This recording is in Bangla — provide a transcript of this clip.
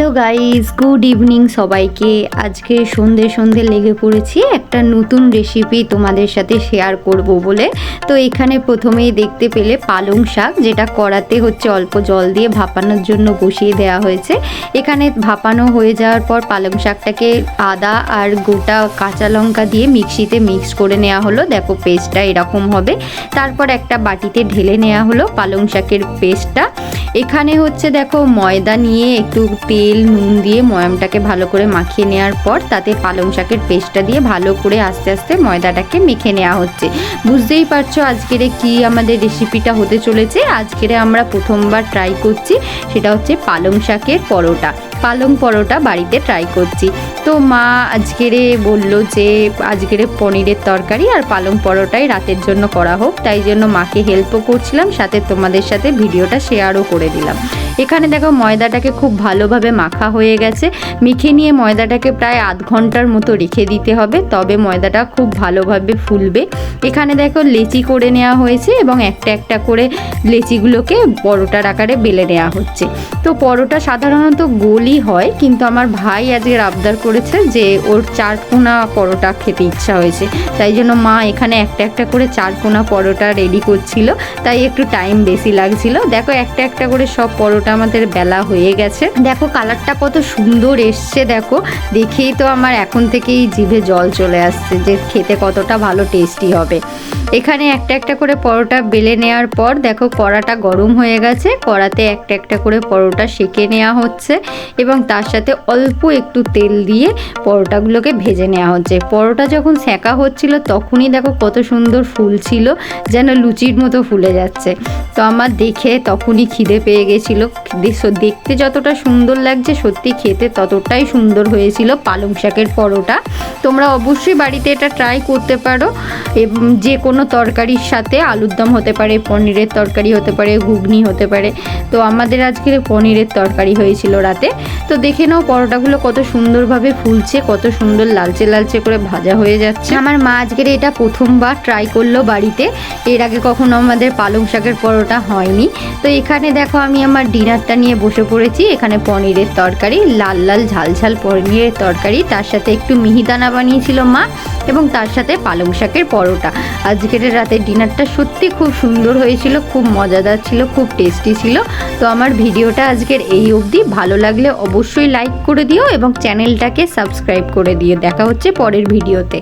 হ্যালো গাইস, গুড ইভিনিং সবাইকে। আজকে সন্ধে সন্ধে লেগে পড়েছি একটা নতুন রেসিপি তোমাদের সাথে শেয়ার করব বলে। তো এখানে প্রথমেই দেখতে পেলে পালং শাক, যেটা কড়াতে হচ্ছে অল্প জল দিয়ে ভাপানোর জন্য বসিয়ে দেওয়া হয়েছে। এখানে ভাপানো হয়ে যাওয়ার পর পালং শাকটাকে আদা আর গোটা কাঁচা লঙ্কা দিয়ে মিক্সিতে মিক্স করে নেওয়া হলো। দেখো পেস্টটা এরকম হবে। তারপর একটা বাটিতে ঢেলে নেওয়া হলো পালং শাকের পেস্টটা। এখানে হচ্ছে দেখো ময়দা নিয়ে একটু তেল নুন দিয়ে ময়ামটাকে ভালো করে মাখিয়ে নেওয়ার পর তাতে পালং শাকের পেস্টটা দিয়ে ভালো করে আস্তে আস্তে ময়দাটাকে মেখে নেওয়া হচ্ছে। বুঝতেই পারছো আজকের কি আমাদের রেসিপিটা হতে চলেছে। আজকের আমরা প্রথমবার ট্রাই করছি, সেটা হচ্ছে পালং শাকের পরোটা। পালং পরোটা বাড়িতে ট্রাই করছি। তো মা আজকের বলল যে আজকের পনিরের তরকারি আর পালং পরোটাই রাতের জন্য করা হোক, তাই জন্য মাকে হেল্পও করছিলাম, সাথে তোমাদের সাথে ভিডিওটা শেয়ারও করে দিলাম। এখানে দেখো ময়দাটাকে খুব ভালোভাবে মাখা হয়ে গেছে। মেখে নিয়ে ময়দাটাকে প্রায় আধ ঘন্টার মতো রেখে দিতে হবে, তবে ময়দাটা খুব ভালোভাবে ফুলবে। এখানে দেখো লেচি করে নেওয়া হয়েছে এবং একটা একটা করে লেচিগুলোকে পরোটার আকারে বেলে নেওয়া হচ্ছে। তো পরোটা সাধারণত গোলই হয়, কিন্তু আমার ভাই আজকে আবদার করেছে যে ওর চারকোনা পরোটা খেতে ইচ্ছা হয়েছে, তাই জন্য মা এখানে একটা একটা করে চারকোনা পরোটা রেডি করছিল, তাই একটু টাইম বেশি লাগছিল। দেখো একটা একটা করে সব পরোটা আমাদের বেলা হয়ে গেছে। দেখো কালারটা কত সুন্দর এসছে, দেখো দেখেই তো আমার এখন থেকেই জিভে জল চলে আসছে যে খেতে কতটা ভালো টেস্টি হবে। এখানে একটা একটা করে পরোটা বেলে নেওয়ার পর দেখো কড়াটা গরম হয়ে গেছে। কড়াতে একটা একটা করে পরোটা সেঁকে নেওয়া হচ্ছে এবং তার সাথে অল্প একটু তেল দিয়ে পরোটাগুলোকে ভেজে নেওয়া হচ্ছে। পরোটা যখন সেঁকা হচ্ছিল তখনই দেখো কত সুন্দর ফুলছিল, যেন লুচির মতো ফুলে যাচ্ছে। তো আমার দেখে তখনই খিদে পেয়ে গেছিলো। দেখতে যতটা সুন্দর লাগছে সত্যি খেতে ততটাই সুন্দর হয়েছিল পালং শাকের পরোটা। তোমরা অবশ্যই বাড়িতে এটা ট্রাই করতে পারো। যে কোনো তরকারির সাথে, আলুর দম হতে পারে, পনিরের তরকারি হতে পারে, ঘুগনি হতে পারে। তো আমাদের আজকের পনিরের তরকারি হয়েছিল রাতে। তো দেখে নাও পরোটাগুলো কত সুন্দরভাবে ফুলছে, কত সুন্দর লালচে লালচে করে ভাজা হয়ে যাচ্ছে। আমার মা আজকের এটা প্রথমবার ট্রাই করলো বাড়িতে, এর আগে কখনো আমাদের পালং শাকের পরোটা হয়নি। তো এখানে দেখো আমি আমার ডিনারটা নিয়ে বসে পড়েছি। এখানে পনিরের তরকারি, লাল লাল ঝাল ঝাল পনিরের তরকারি, তার সাথে একটু মিহিদানা বানিয়েছিল মা, এবং তার সাথে পালং শাকের পরোটা। আজকের রাতের ডিনারটা সত্যি খুব সুন্দর হয়েছিল, খুব মজাদার ছিল, খুব টেস্টি ছিল। তো আমার ভিডিওটা আজকের এই অবধি। ভালো লাগলে অবশ্যই লাইক করে দিও এবং চ্যানেলটাকে সাবস্ক্রাইব করে দিও। দেখা হচ্ছে পরের ভিডিওতে।